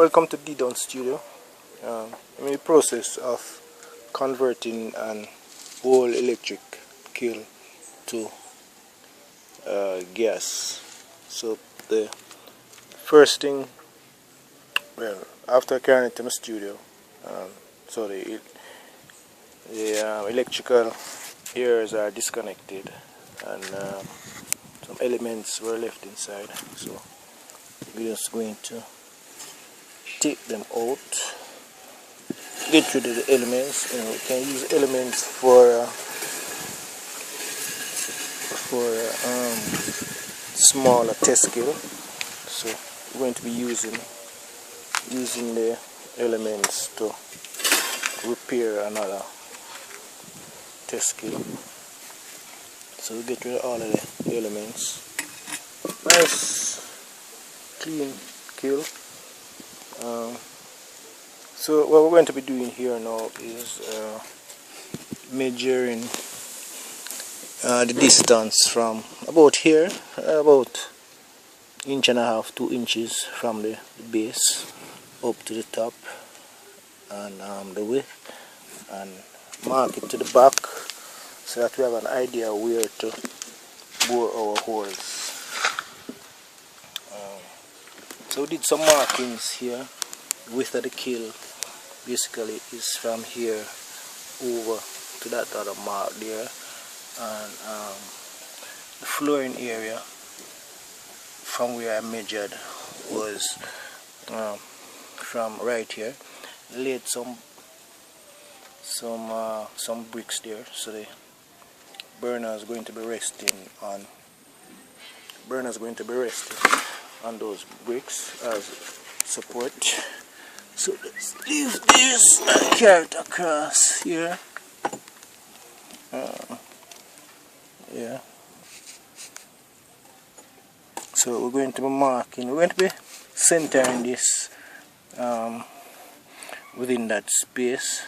Welcome to D-Down Studio. I'm in the process of converting an old electric kiln to gas. So the first thing, well, after carrying it to my studio, so the electrical ears are disconnected and some elements were left inside. So we're just going to take them out, get rid of the elements. We can use elements for smaller test scale. So we're going to be using the elements to repair another test scale. So we get rid of all of the elements. Nice clean kiln. So what we're going to be doing here now is measuring the distance from about here, about 1.5 to 2 inches from the base up to the top, and the width, and mark it to the back so that we have an idea where to bore our holes. So we did some markings here. Width of the kiln basically is from here over to that other mark there, and the flooring area from where I measured was from right here. Laid some bricks there, so the burner is going to be resting on those bricks as support. So let's leave this and carry it across here. Yeah. So we're going to be marking, we're going to be centering this within that space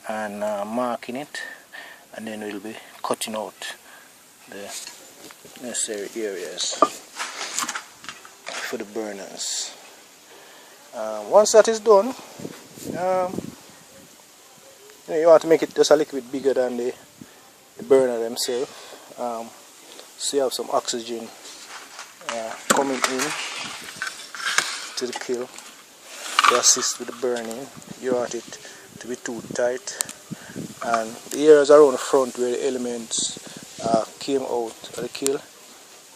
and marking it, and then we'll be cutting out the necessary areas for the burners. Once that is done, you want to make it just a little bit bigger than the burner themselves, so you have some oxygen coming in to the kiln to assist with the burning. You want it to be too tight, and the areas around the front where the elements came out of the kiln,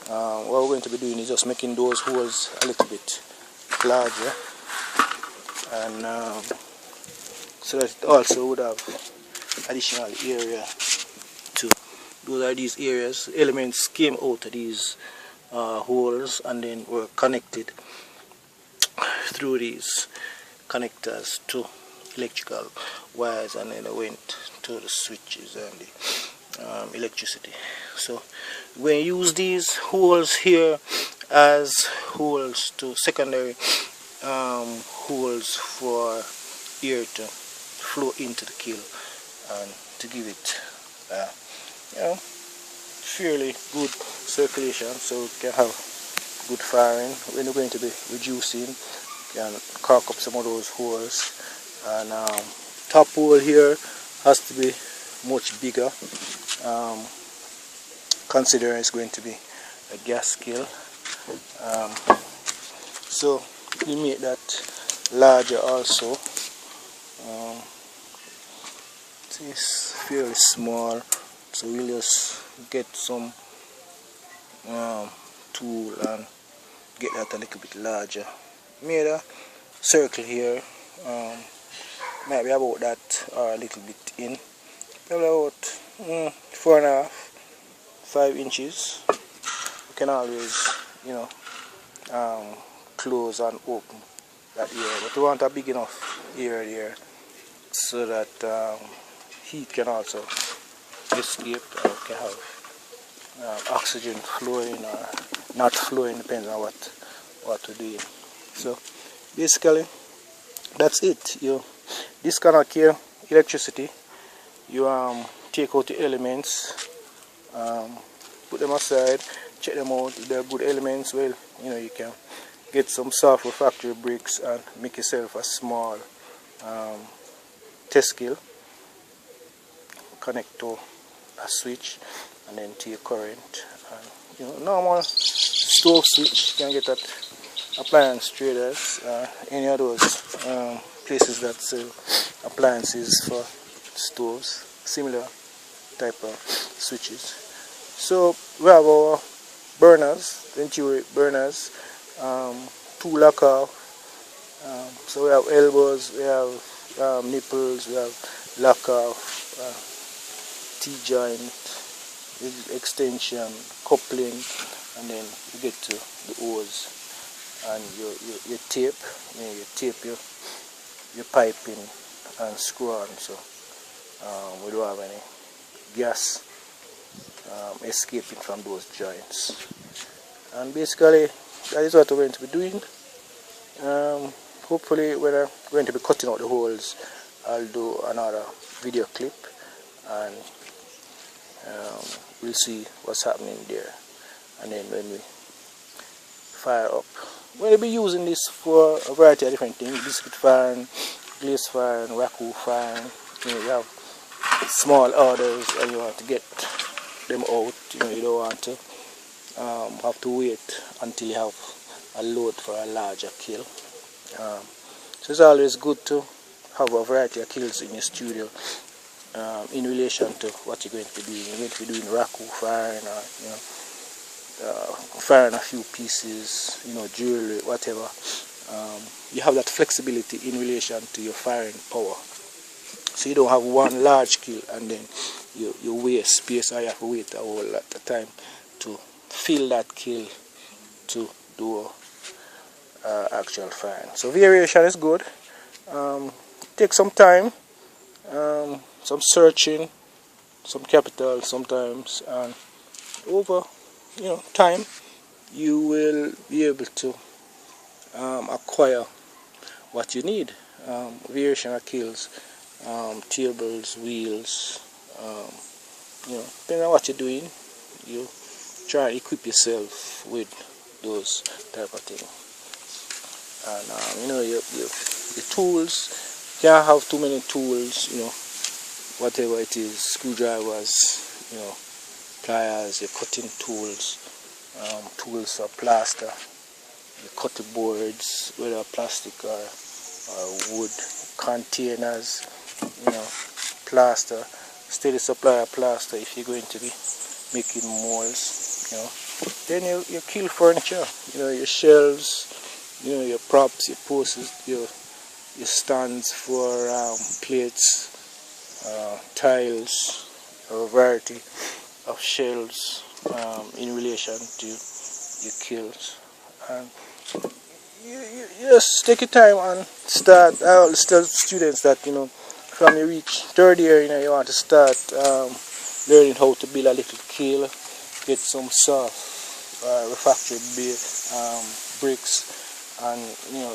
what we're going to be doing is just making those holes a little bit larger, and so that it also would have additional area too. Those are these areas. Elements came out of these holes and then were connected through these connectors to electrical wires, and then they went to the switches and the electricity. So we use these holes here as holes to secondary holes for air to flow into the kiln and to give it fairly good circulation, so we can have good firing. When we're going to be reducing, we can cork up some of those holes, and top hole here has to be much bigger, considering it's going to be a gas kiln. So we make that larger also. It's fairly small, so we'll just get some tool and get that a little bit larger. Made a circle here, might be about that or a little bit in, probably about 4.5 5 inches. You can always close and open that area, but we want a big enough area there so that heat can also escape, or can have oxygen flowing or not flowing, depends on what we're doing. So basically that's it. You disconnect your electricity, you take out the elements, put them aside, check them out. If they're good elements, well, you can get some soft refractory bricks and make yourself a small test kiln. Connect to a switch and then to your current, and normal stove switch. You can get at appliance traders, any of those places that sell appliances for stoves, similar type of switches. So we have our burners, venturi burners, 2 lock off. So we have elbows, we have nipples, we have lock off, T-joint, extension, coupling, and then you get to the hose and your tape. You tape your piping and screw on, so we don't have any gas escaping from those joints. And basically that is what we're going to be doing. Hopefully when I'm going to be cutting out the holes, I'll do another video clip and we'll see what's happening there. And then when we fire up, we're going to be using this for a variety of different things: biscuit firing, glaze firing, raku firing. You have small orders and you want to get them out. You don't want to have to wait until you have a load for a larger kiln. So it's always good to have a variety of kilns in your studio in relation to what you're going to be doing. You're going to be doing raku firing, or firing a few pieces, jewelry, whatever. You have that flexibility in relation to your firing power. So you don't have one large kiln and then you waste space, or you have to wait a whole lot of time to fill that kiln to do actual firing. So variation is good. Take some time, some searching, some capital sometimes, and over time you will be able to acquire what you need. Variation of kilns, tables, wheels, depending on what you're doing, you try to equip yourself with those type of things. And your tools, you can't have too many tools, whatever it is, screwdrivers, pliers, your cutting tools, tools for plaster, your cutting boards, whether plastic or wood, containers, plaster, steady supply of plaster if you're going to be making molds, Then your kiln furniture, your shelves, your props, your posts, your stands for plates, tiles, a variety of shelves in relation to your kilns. And you just take your time and start. I always tell students that from you reach 3rd year, you want to start learning how to build a little kiln, get some soft refractory bricks, and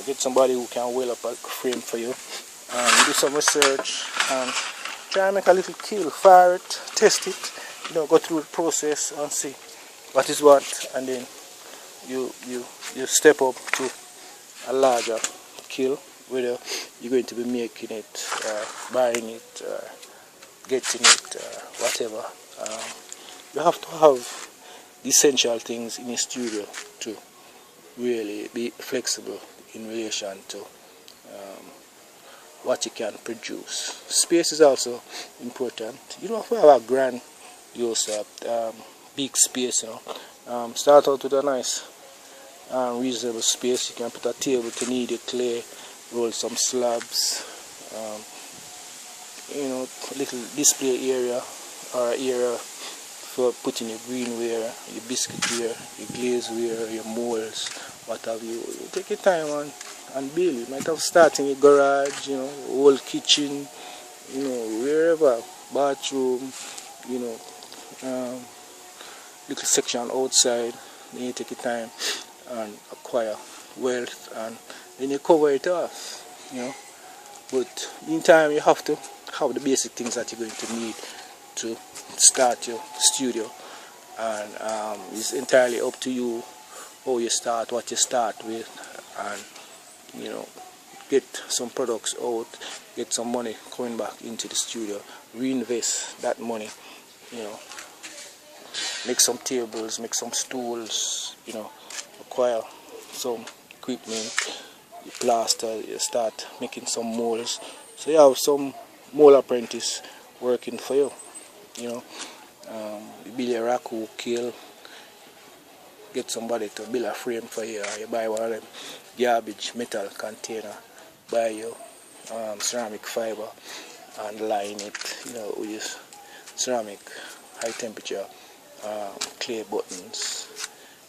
get somebody who can weld up a frame for you, and do some research and try and make a little kiln, fire it, test it, go through the process and see what is what, and then you step up to a larger kiln, whether you're going to be making it, buying it, getting it, whatever. You have to have the essential things in your studio to really be flexible in relation to what you can produce. Space is also important. You don't have to have a grand use big space, start out with a nice reasonable space. You can put a table to knead your clay, roll some slabs, little display area or area for putting your greenware, your biscuitware, your glazeware, your molds, what have you. You take your time and build. You might have started in your garage, whole kitchen, wherever, bathroom, little section outside. Then you take your time and acquire wealth, and then you cover it off, But in time you have to have the basic things that you're going to need to start your studio, and it's entirely up to you how you start, what you start with, and get some products out, get some money coming back into the studio, reinvest that money, make some tables, make some stools, acquire some equipment, you plaster, you start making some molds. So you have some mold apprentice working for you, you build a raku kiln, get somebody to build a frame for you, or you buy one of them garbage metal container, buy your ceramic fiber and line it, with ceramic high temperature clay buttons.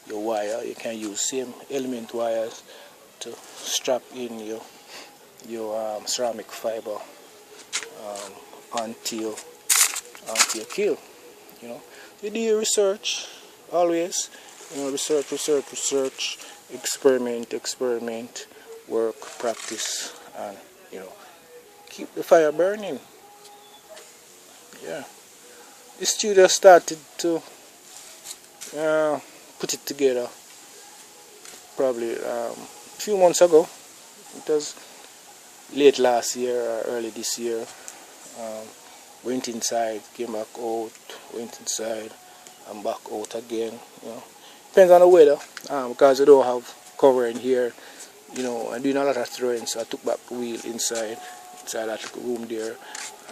Your wire, you can use same element wires to strap in your ceramic fiber onto your kiln. You do your research always. Research, experiment, work, practice, and keep the fire burning. Yeah, the studio started to put it together probably a few months ago. It was late last year or early this year. Went inside, came back out, went inside and back out again. Depends on the weather, because I don't have cover in here. I'm doing a lot of throwing, so I took back the wheel inside that little room there,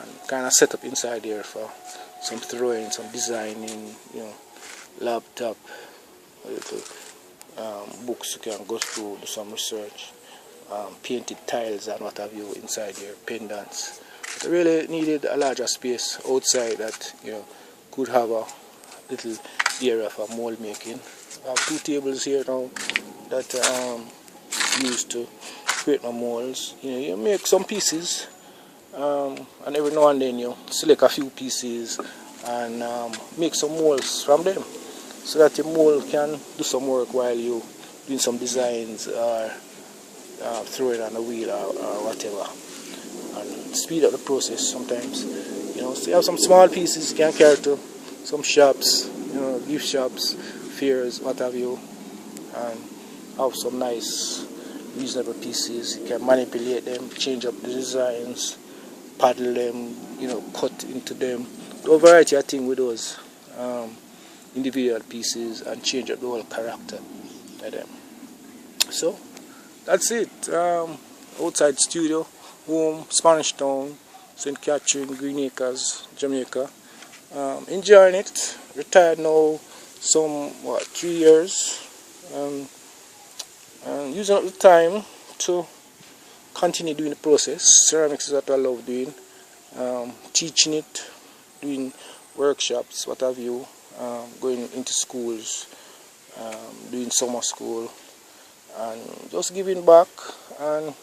and kind of set up inside there for some throwing, some designing, laptop, little books you can go through, do some research, painted tiles and what have you inside there, pendants. But I really needed a larger space outside that could have a little area for mold making. I have 2 tables here now that used to create my molds. You make some pieces, and every now and then you select a few pieces and make some molds from them, so that your mold can do some work while you doing some designs or throwing on the wheel or whatever, and speed up the process sometimes. So you have some small pieces you can carry to some shops, gift shops, fairs, what have you, and have some nice reasonable pieces. You can manipulate them, change up the designs, paddle them, cut into them, do a variety of things with those individual pieces and change up the whole character of them. So that's it. Outside studio, home, Spanish Town, St. Catherine, Green Acres, Jamaica. Enjoying it. Retired now some 3 years, and using up the time to continue doing the process. Ceramics is what I love doing. Teaching it, doing workshops, what have you, going into schools, doing summer school, and just giving back and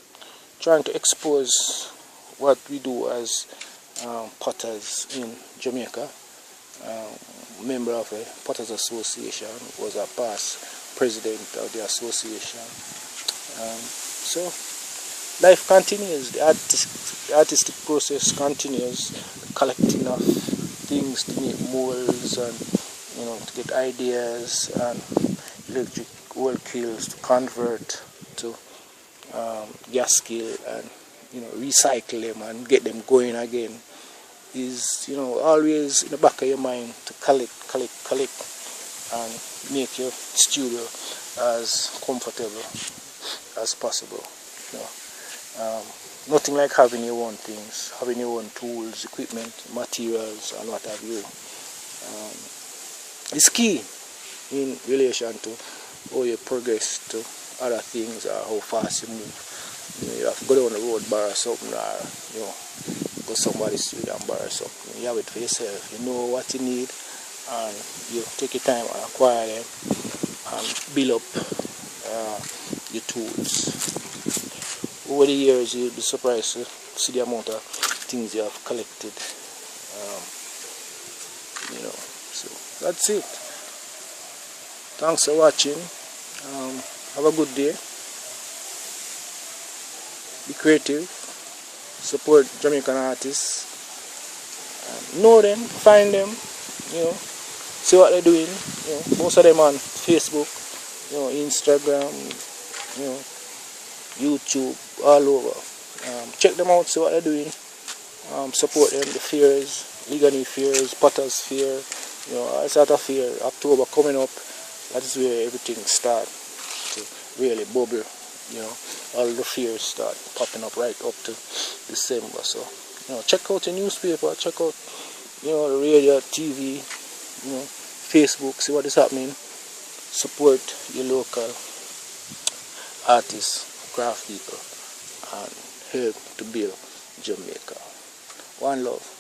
trying to expose what we do as potters in Jamaica. Member of a Potters Association, was a past president of the association. So life continues, the artistic process continues, collecting of things to make molds and to get ideas and electric oil kilns to convert to gas kiln and recycle them and get them going again, is always in the back of your mind to collect and make your studio as comfortable as possible. Nothing like having your own things, having your own tools, equipment, materials and what have you. It's key in relation to how you progress to other things or how fast you move. You have to go down the road, borrow something, or go somebody's studio and borrow something. You have it for yourself. You know what you need, and you take your time and acquire them and build up your tools. Over the years, you'll be surprised to see the amount of things you have collected. So that's it. Thanks for watching. Have a good day. Be creative. Support Jamaican artists. Know them, find them. See what they're doing. Most of them on Facebook, you know, Instagram, you know, YouTube, all over. Check them out, see what they're doing. Support them, the fairs, Ligani fairs, Potters fair, you know, all sort of fair. October coming up, that is where everything starts to really bubble, you know. All the fairs start popping up right up to December. So, you know, check out the newspaper, check out, you know, the radio, TV, you know, Facebook, see what is happening. Support your local artists, craft people, and help to build Jamaica. One love.